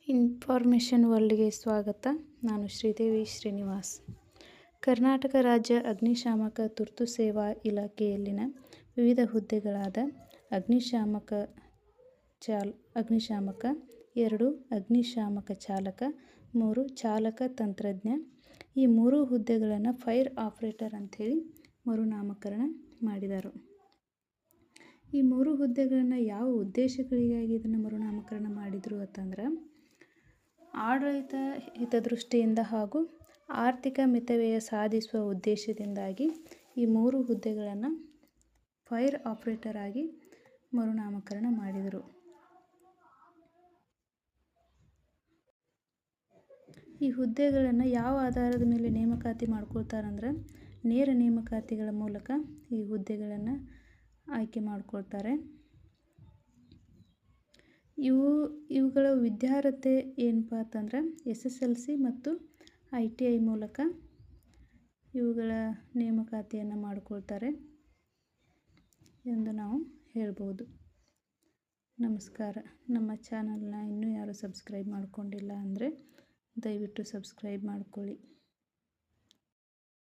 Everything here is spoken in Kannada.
ಇನ್ಫಾರ್ಮೇಷನ್ ವರ್ಲ್ಡ್ಗೆ ಸ್ವಾಗತ. ನಾನು ಶ್ರೀದೇವಿ ಶ್ರೀನಿವಾಸ್. ಕರ್ನಾಟಕ ರಾಜ್ಯ ಅಗ್ನಿಶಾಮಕ ತುರ್ತು ಸೇವಾ ಇಲಾಖೆಯಲ್ಲಿನ ವಿವಿಧ ಹುದ್ದೆಗಳಾದ ಅಗ್ನಿಶಾಮಕ 2 ಅಗ್ನಿಶಾಮಕ ಚಾಲಕ 3 ಚಾಲಕ ತಂತ್ರಜ್ಞ ಈ 3 ಹುದ್ದೆಗಳನ್ನು ಫೈರ್ ಆಪರೇಟರ್ ಅಂಥೇಳಿ ಮರುನಾಮಕರಣ ಮಾಡಿದರು. ಈ 3 ಹುದ್ದೆಗಳನ್ನು ಯಾವ ಉದ್ದೇಶಗಳಿಗಾಗಿ ಇದನ್ನು ಮರುನಾಮಕರಣ ಮಾಡಿದರು ಅಂತಂದ್ರೆ, ಆಡಳಿತ ಹಿತದೃಷ್ಟಿಯಿಂದ ಹಾಗೂ ಆರ್ಥಿಕ ಮಿತವ್ಯಯ ಸಾಧಿಸುವ ಉದ್ದೇಶದಿಂದಾಗಿ ಈ 3 ಹುದ್ದೆಗಳನ್ನು ಫೈರ್ ಆಪರೇಟರ್ ಆಗಿ ಮರುನಾಮಕರಣ ಮಾಡಿದರು. ಈ ಹುದ್ದೆಗಳನ್ನು ಯಾವ ಆಧಾರದ ಮೇಲೆ ನೇಮಕಾತಿ ಮಾಡ್ಕೊಳ್ತಾರಂದ್ರೆ, ನೇರ ನೇಮಕಾತಿಗಳ ಮೂಲಕ ಈ ಹುದ್ದೆಗಳನ್ನು ಆಯ್ಕೆ ಮಾಡ್ಕೊಳ್ತಾರೆ. ಇವುಗಳ ವಿದ್ಯಾರ್ಹತೆ ಏನಪ್ಪ ಅಂತಂದ್ರೆ SSLC ಮತ್ತು ITI ಮೂಲಕ ಇವುಗಳ ನೇಮಕಾತಿಯನ್ನು ಮಾಡಿಕೊಳ್ತಾರೆ ಎಂದು ನಾವು ಹೇಳ್ಬೋದು. ನಮಸ್ಕಾರ. ನಮ್ಮ ಚಾನಲ್ನ ಇನ್ನೂ ಯಾರು ಸಬ್ಸ್ಕ್ರೈಬ್ ಮಾಡ್ಕೊಂಡಿಲ್ಲ ಅಂದರೆ ದಯವಿಟ್ಟು ಸಬ್ಸ್ಕ್ರೈಬ್ ಮಾಡ್ಕೊಳ್ಳಿ.